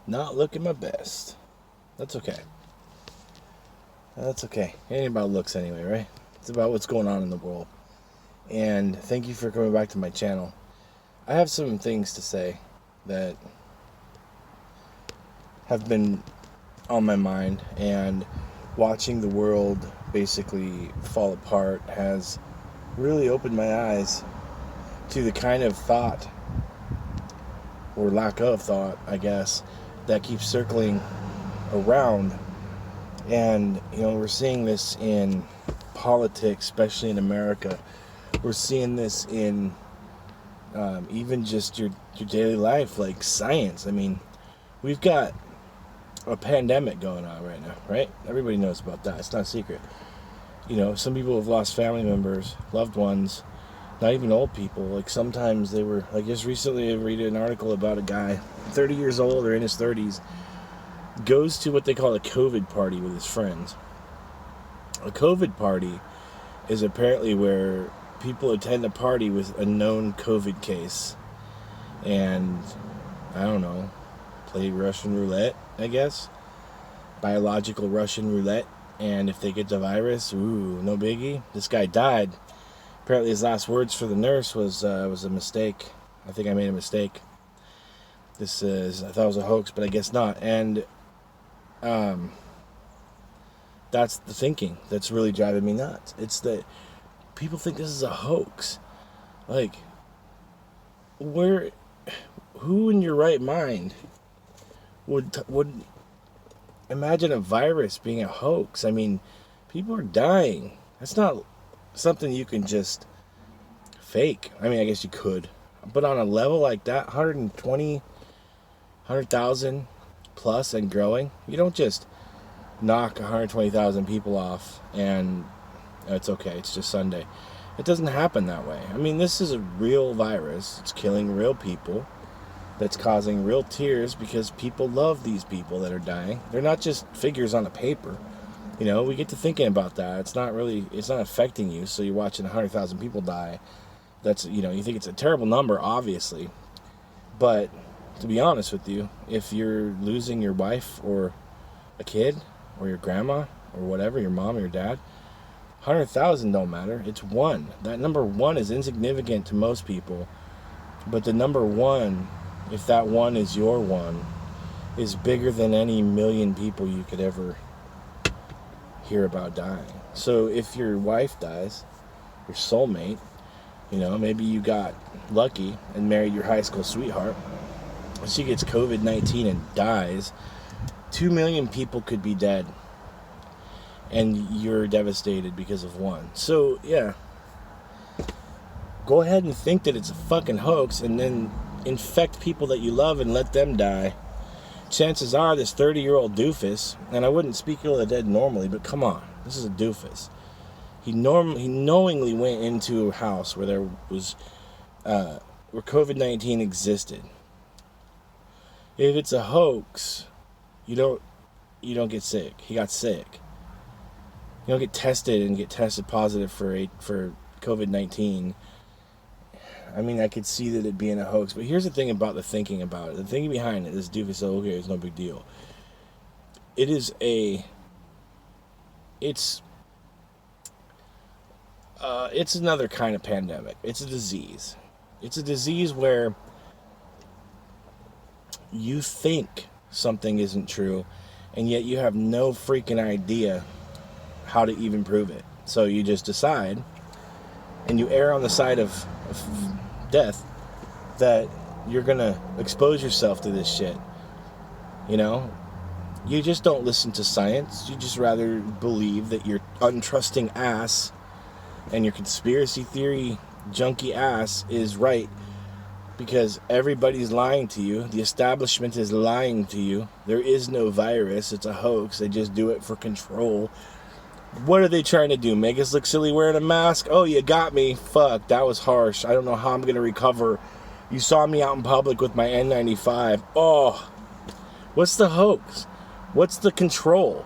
Not looking my best. That's okay. That's okay. It ain't about looks anyway, right? It's about what's going on in the world. And thank you for coming back to my channel. I have some things to say that have been on my mind, and watching the world basically fall apart has really opened my eyes to the kind of thought, or lack of thought, I guess, that keeps circling around. And, we're seeing this in politics, especially in America. We're seeing this in even just your daily life, like science. I mean, we've got a pandemic going on right now, right? Everybody knows about that. It's not a secret. Some people have lost family members, loved ones, not even old people. Like sometimes they were, like just recently I read an article about a guy, 30 years old or in his 30s, goes to what they call a COVID party with his friends. A COVID party is apparently where people attend a party with a known COVID case and, I don't know, play Russian roulette, I guess. Biological Russian roulette. And if they get the virus, no biggie. This guy died. Apparently his last words for the nurse was a mistake. I think I made a mistake. I thought it was a hoax, but I guess not. And that's the thinking that's really driving me nuts. It's that people think this is a hoax. Like, who in your right mind would imagine a virus being a hoax? I mean, people are dying. That's not something you can just fake. I mean, I guess you could. But on a level like that, 100,000 plus and growing, you don't just knock 120,000 people off and it's okay, it's just Sunday. It doesn't happen that way. I mean, this is a real virus. It's killing real people. That's causing real tears because people love these people that are dying. They're not just figures on a paper. We get to thinking about that. It's not affecting you. So you're watching 100,000 people die. That's, you think it's a terrible number, obviously. But to be honest with you, if you're losing your wife or a kid or your grandma or whatever, your mom or your dad, 100,000 don't matter. It's one. That number one is insignificant to most people. But the number one, if that one is your one, is bigger than any million people you could ever hear about dying. So if your wife dies, your soulmate, maybe you got lucky and married your high school sweetheart, and she gets COVID-19 and dies, 2 million people could be dead. And you're devastated because of one. So, yeah. Go ahead and think that it's a fucking hoax and then infect people that you love and let them die. Chances are this 30-year-old doofus, and I wouldn't speak ill of the dead normally, but come on, this is a doofus. He knowingly went into a house where there was where COVID-19 existed. If it's a hoax, you don't get sick. He got sick. You don't get tested positive for COVID-19. I mean, I could see that it being a hoax, but here's the thing about the thinking about it. The thinking behind it, this doofus, okay, it's no big deal. It's another kind of pandemic. It's a disease. It's a disease where you think something isn't true, and yet you have no freaking idea how to even prove it. So you just decide, and you err on the side of death, that you're gonna expose yourself to this shit. You just don't listen to science. You just rather believe that your untrusting ass and your conspiracy theory junkie ass is right because everybody's lying to you. The establishment is lying to you. There is no virus. It's a hoax. They just do it for control. What are they trying to do? Make us look silly wearing a mask? Oh, you got me. Fuck, that was harsh. I don't know how I'm going to recover. You saw me out in public with my N95. Oh, what's the hoax? What's the control?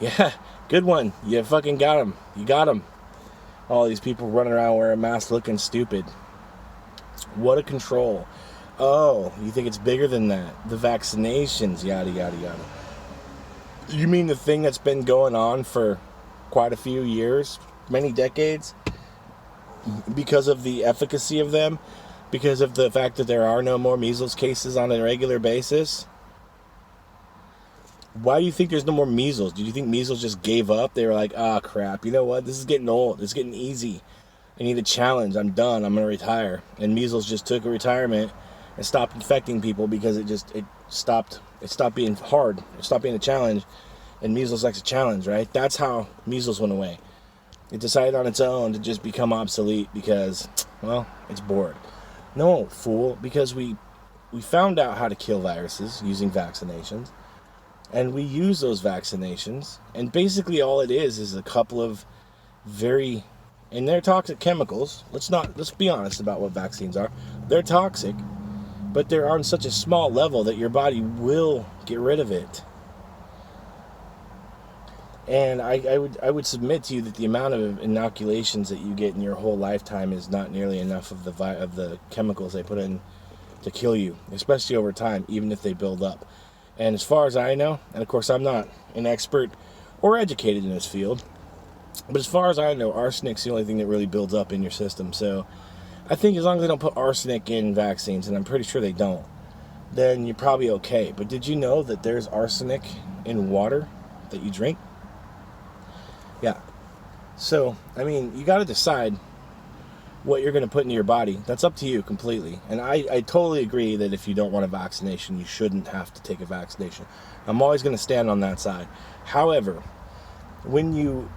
Yeah, good one. You fucking got him. You got him. All these people running around wearing masks looking stupid. What a control. Oh, you think it's bigger than that? The vaccinations, yada, yada, yada. You mean the thing that's been going on for quite a few years, many decades, because of the efficacy of them, because of the fact that there are no more measles cases on a regular basis? Why do you think there's no more measles? Do you think measles just gave up? They were like, ah, crap, you know what? This is getting old. It's getting easy. I need a challenge. I'm done. I'm going to retire. And measles just took a retirement and stopped infecting people because it stopped being hard. It stopped being a challenge. And measles likes a challenge, right? That's how measles went away. It decided on its own to just become obsolete because, well, it's bored. No, fool, because we found out how to kill viruses using vaccinations. And we use those vaccinations. And basically all it is a couple of very... And they're toxic chemicals. Let's be honest about what vaccines are. They're toxic, but they're on such a small level that your body will get rid of it. And I would submit to you that the amount of inoculations that you get in your whole lifetime is not nearly enough of the chemicals they put in to kill you, especially over time, even if they build up. And as far as I know, and of course I'm not an expert or educated in this field, but as far as I know, arsenic's the only thing that really builds up in your system. So I think as long as they don't put arsenic in vaccines, and I'm pretty sure they don't, then you're probably okay. But did you know that there's arsenic in water that you drink? Yeah. So, I mean, you got to decide what you're going to put into your body. That's up to you completely. And I totally agree that if you don't want a vaccination, you shouldn't have to take a vaccination. I'm always going to stand on that side. However, when you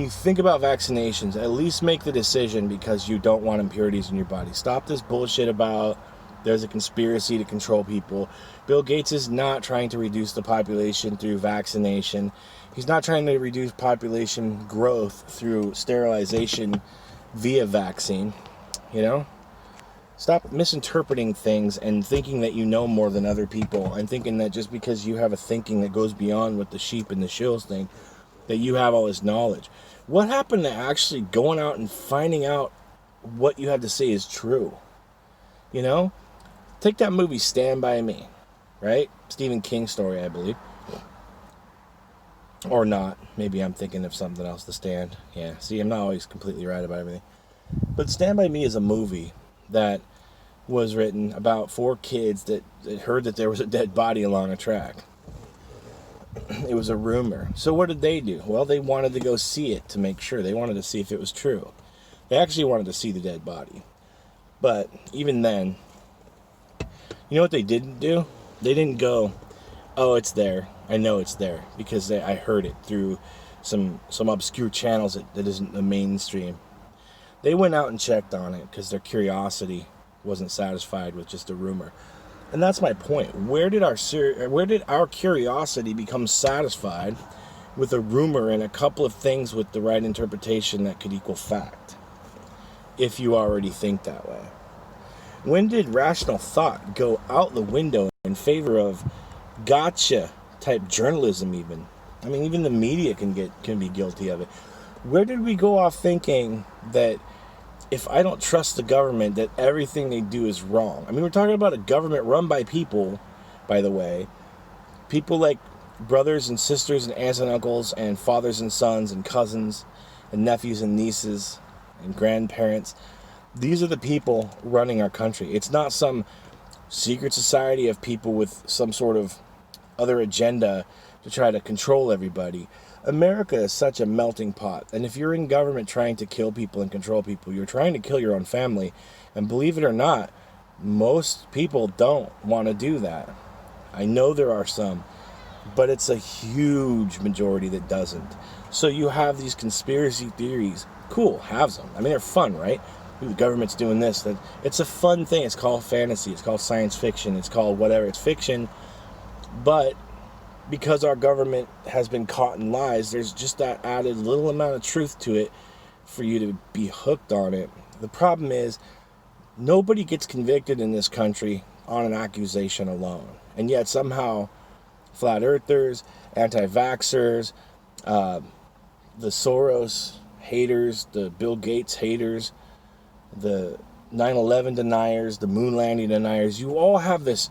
think about vaccinations, at least make the decision because you don't want impurities in your body. Stop this bullshit about there's a conspiracy to control people. Bill Gates is not trying to reduce the population through vaccination. He's not trying to reduce population growth through sterilization via vaccine. You know? Stop misinterpreting things and thinking that you know more than other people, and thinking that just because you have a thinking that goes beyond what the sheep and the shills think, that you have all this knowledge. What happened to actually going out and finding out what you have to say is true? You know? Take that movie Stand By Me, right? Stephen King story, I believe. Or not. Maybe I'm thinking of something else. The Stand. Yeah, see, I'm not always completely right about everything. But Stand By Me is a movie that was written about 4 kids that heard that there was a dead body along a track. It was a rumor. So what did they do? Well, they wanted to go see it to make sure. They wanted to see if it was true. They actually wanted to see the dead body. But even then, you know what they didn't do? They didn't go, oh, it's there. I know it's there. Because I heard it through some obscure channels that isn't the mainstream. They went out and checked on it because their curiosity wasn't satisfied with just a rumor. And that's my point. Where did our curiosity become satisfied with a rumor and a couple of things with the right interpretation that could equal fact? If you already think that way. When did rational thought go out the window in favor of gotcha type journalism even? I mean, even the media can be guilty of it. Where did we go off thinking that if I don't trust the government, that everything they do is wrong? I mean, we're talking about a government run by people, by the way. People like brothers and sisters and aunts and uncles and fathers and sons and cousins and nephews and nieces and grandparents. These are the people running our country. It's not some secret society of people with some sort of other agenda to try to control everybody. America is such a melting pot, and if you're in government trying to kill people and control people, you're trying to kill your own family. And believe it or not, most people don't want to do that. I know there are some, but it's a huge majority that doesn't. So you have these conspiracy theories. Cool, have them. I mean, they're fun, right? The government's doing this. That it's a fun thing. It's called fantasy. It's called science fiction. It's called whatever. It's fiction, but because our government has been caught in lies, there's just that added little amount of truth to it for you to be hooked on it. The problem is, nobody gets convicted in this country on an accusation alone. And yet somehow, flat earthers, anti-vaxxers, the Soros haters, the Bill Gates haters, the 9/11 deniers, the moon landing deniers, you all have this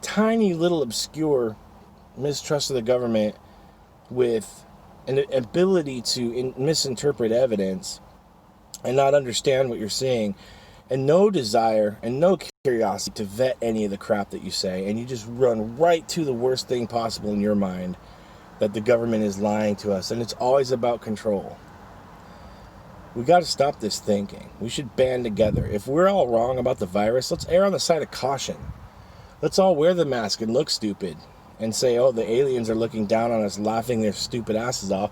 tiny little obscure mistrust of the government with an ability to misinterpret evidence and not understand what you're seeing, and no desire and no curiosity to vet any of the crap that you say, and you just run right to the worst thing possible in your mind, that the government is lying to us, and it's always about control. We got to stop this thinking. We should band together. If we're all wrong about the virus, let's err on the side of caution. Let's all wear the mask and look stupid and say, oh, the aliens are looking down on us, laughing their stupid asses off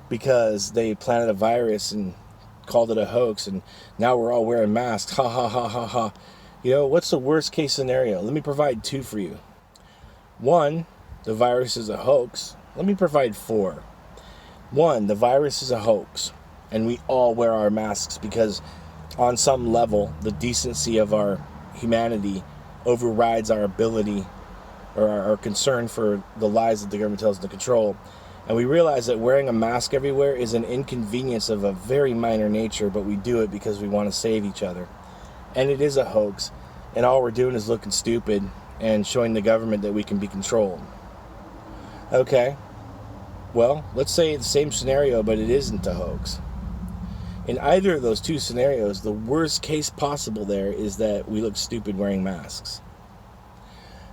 because they planted a virus and called it a hoax, and now we're all wearing masks. Ha ha ha ha ha. You know, what's the worst case scenario? Let me provide 2 for you. 1, the virus is a hoax. Let me provide 4. 1, the virus is a hoax, and we all wear our masks because on some level, the decency of our humanity overrides our ability or our concern for the lies that the government tells us to control. And we realize that wearing a mask everywhere is an inconvenience of a very minor nature, but we do it because we want to save each other. And it is a hoax, and all we're doing is looking stupid and showing the government that we can be controlled. Okay, well, let's say the same scenario, but it isn't a hoax. In either of those 2 scenarios, the worst case possible there is that we look stupid wearing masks.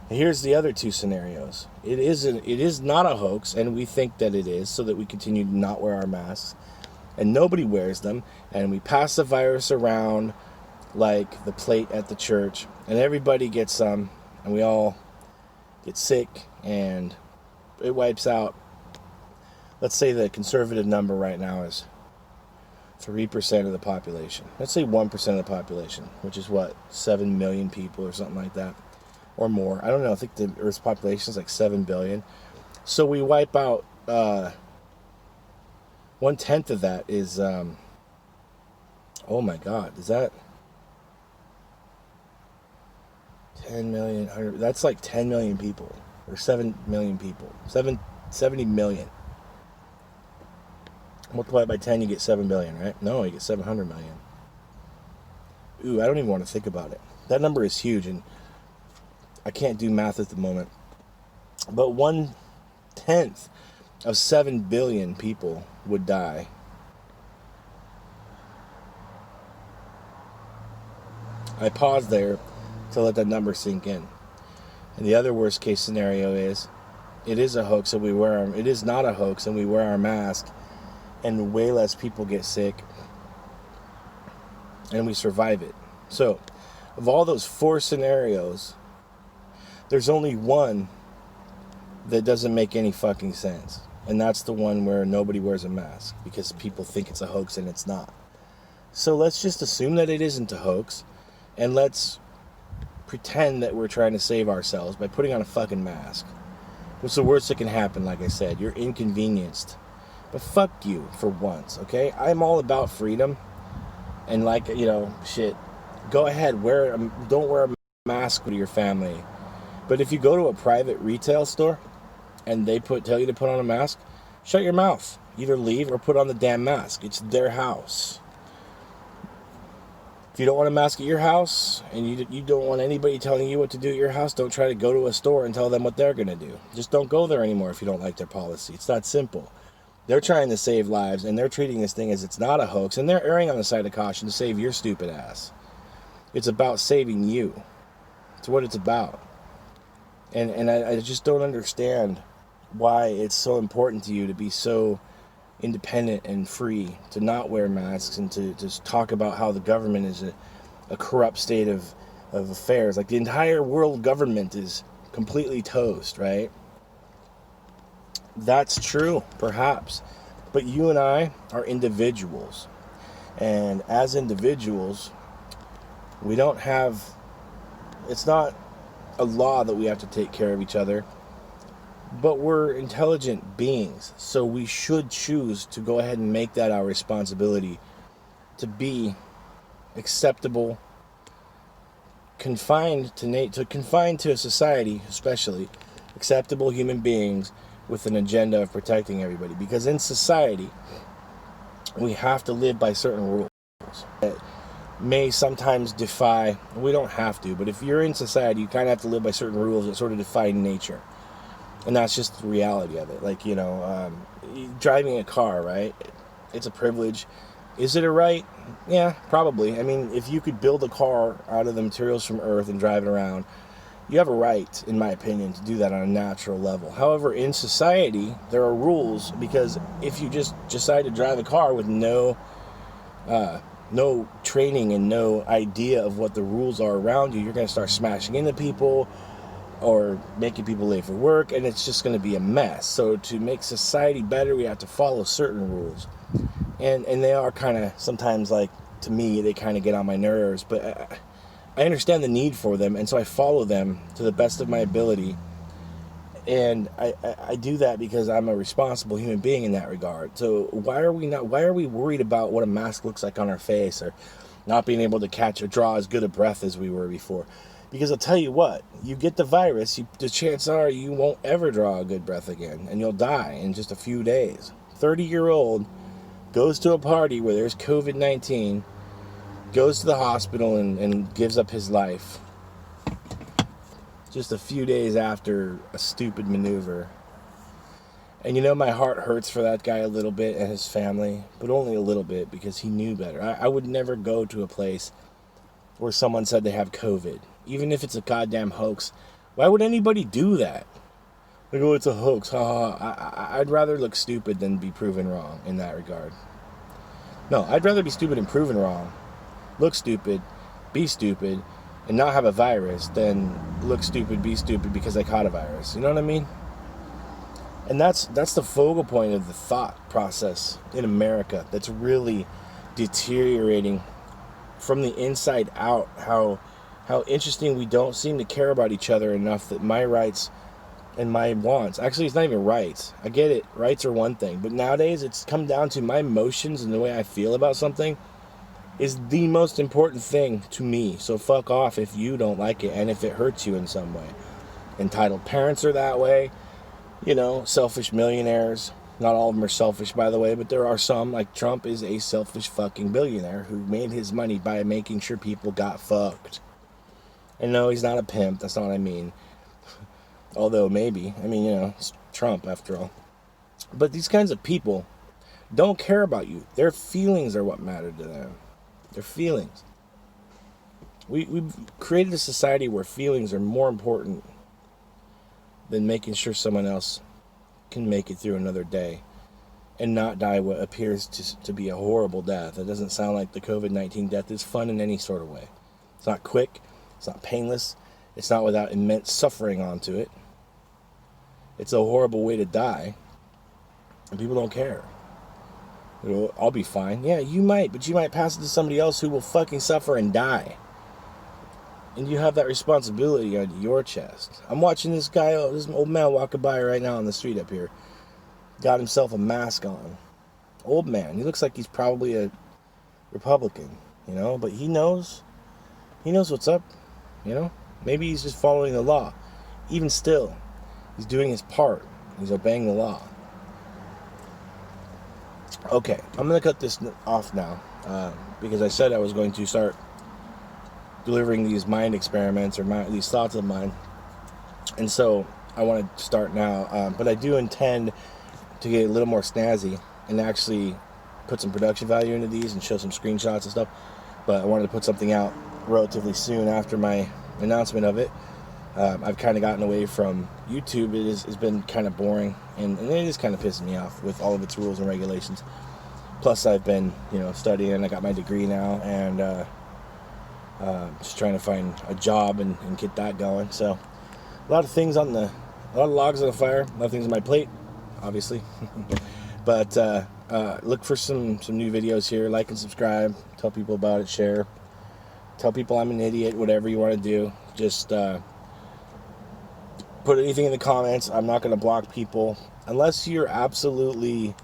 Here's the other 2 scenarios. It is not a hoax, and we think that it is, so that we continue to not wear our masks, and nobody wears them, and we pass the virus around like the plate at the church, and everybody gets some, and we all get sick, and it wipes out. Let's say the conservative number right now is 3% of the population. Let's say 1% of the population, which is what, 7 million people or something like that. Or more. I don't know. I think the Earth's population is like 7 billion. So we wipe out 1/10 of that is, oh my God, is that 10 million? That's like 10 million people. Or 7 million people. 70 million. Multiply by 10, you get 7 billion, right? No, you get 700 million. Ooh, I don't even want to think about it. That number is huge, and I can't do math at the moment. But 1/10 of 7 billion people would die. I paused there to let that number sink in. And the other worst case scenario is, it is a hoax and we wear our, it is not a hoax and we wear our mask, and way less people get sick, and we survive it. So, of all those 4 scenarios, there's only one that doesn't make any fucking sense. And that's the one where nobody wears a mask because people think it's a hoax and it's not. So let's just assume that it isn't a hoax, and let's pretend that we're trying to save ourselves by putting on a fucking mask. What's the worst that can happen? Like I said, you're inconvenienced. But fuck you for once, okay? I'm all about freedom. And like, you know, shit, go ahead, don't wear a mask with your family. But if you go to a private retail store and they tell you to put on a mask, shut your mouth. Either leave or put on the damn mask. It's their house. If you don't want a mask at your house and you don't want anybody telling you what to do at your house, don't try to go to a store and tell them what they're going to do. Just don't go there anymore if you don't like their policy. It's that simple. They're trying to save lives, and they're treating this thing as it's not a hoax, and they're erring on the side of caution to save your stupid ass. It's about saving you. It's what it's about. And I just don't understand why it's so important to you to be so independent and free, to not wear masks and to just talk about how the government is a corrupt state of affairs. Like the entire world government is completely toast, right? That's true, perhaps. But you and I are individuals. And as individuals, we don't have... It's not a law that we have to take care of each other. But we're intelligent beings. So we should choose to go ahead and make that our responsibility. To be acceptable, confined to a society, especially, acceptable human beings with an agenda of protecting everybody. Because in society, we have to live by certain rules. may sometimes defy, we don't have to, but if you're in society, you kind of have to live by certain rules that sort of define nature. And that's just the reality of it. Like, driving a car, right? It's a privilege. Is it a right? Yeah, probably. I mean, if you could build a car out of the materials from Earth and drive it around, you have a right, in my opinion, to do that on a natural level. However, in society, there are rules, because if you just decide to drive a car with no training and no idea of what the rules are around you, you're going to start smashing into people or making people late for work, and it's just going to be a mess. So to make society better, we have to follow certain rules. And they are kind of, sometimes, like, to me, they kind of get on my nerves, but I understand the need for them, and so I follow them to the best of my ability. And I do that because I'm a responsible human being in that regard. So why are we worried about what a mask looks like on our face, or not being able to catch or draw as good a breath as we were before? Because I'll tell you what, you get the virus, the chances are you won't ever draw a good breath again, and you'll die in just a few days. 30-year-old goes to a party where there's COVID-19, goes to the hospital and gives up his life just a few days after a stupid maneuver. And my heart hurts for that guy a little bit and his family, but only a little bit, because he knew better. I would never go to a place where someone said they have COVID, even if it's a goddamn hoax. Why would anybody do that? Like, oh, it's a hoax, I'd rather look stupid than be proven wrong in that regard. No, I'd rather be stupid and proven wrong, look stupid, be stupid, and not have a virus, than look stupid, be stupid because I caught a virus. You know what I mean? And that's the focal point of the thought process in America that's really deteriorating from the inside out. How interesting, we don't seem to care about each other enough that my rights and my wants, actually it's not even rights, I get it, rights are one thing, but nowadays it's come down to my emotions and the way I feel about something is the most important thing to me. So fuck off if you don't like it and if it hurts you in some way. Entitled parents are that way, selfish millionaires. Not all of them are selfish, by the way, but there are some. Like Trump is a selfish fucking billionaire who made his money by making sure people got fucked. And no, he's not a pimp, that's not what I mean. Although maybe, it's Trump after all. But these kinds of people don't care about you. Their feelings are what matter to them. Their feelings. We've created a society where feelings are more important than making sure someone else can make it through another day and not die what appears to be a horrible death. It doesn't sound like the COVID-19 death is fun in any sort of way. It's not quick. It's not painless. It's not without immense suffering onto it. It's a horrible way to die, and people don't care. I'll be fine. Yeah, you might, but you might pass it to somebody else who will fucking suffer and die. And you have that responsibility on your chest. I'm watching this old man walking by right now on the street up here. Got himself a mask on. Old man. He looks like he's probably a Republican, but he knows what's up, Maybe he's just following the law. Even still, he's doing his part. He's obeying the law. Okay, I'm going to cut this off now because I said I was going to start delivering these mind experiments or these thoughts of mine. And so I want to start now. But I do intend to get a little more snazzy and actually put some production value into these and show some screenshots and stuff. But I wanted to put something out relatively soon after my announcement of it. I've kind of gotten away from YouTube. It's been kind of boring, and it is kind of pissing me off with all of its rules and regulations. Plus, I've been, studying. I got my degree now, and just trying to find a job and get that going. So, a lot of logs on the fire, a lot of things on my plate, obviously. But look for some new videos here. Like and subscribe. Tell people about it. Share. Tell people I'm an idiot. Whatever you want to do. Just put anything in the comments. I'm not going to block people unless you're absolutely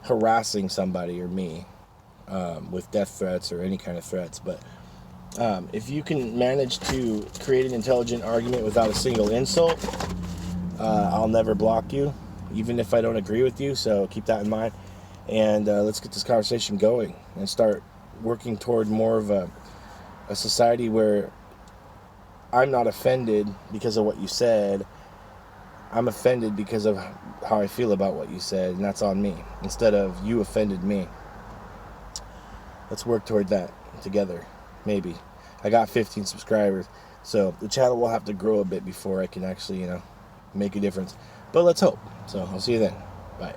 harassing somebody or me with death threats or any kind of threats. But if you can manage to create an intelligent argument without a single insult, I'll never block you, even if I don't agree with you. So keep that in mind. And let's get this conversation going and start working toward more of a a society where I'm not offended because of what you said. I'm offended because of how I feel about what you said, and that's on me. Instead of you offended me. Let's work toward that together. Maybe. I got 15 subscribers, so the channel will have to grow a bit before I can actually, make a difference. But let's hope. So I'll see you then. Bye.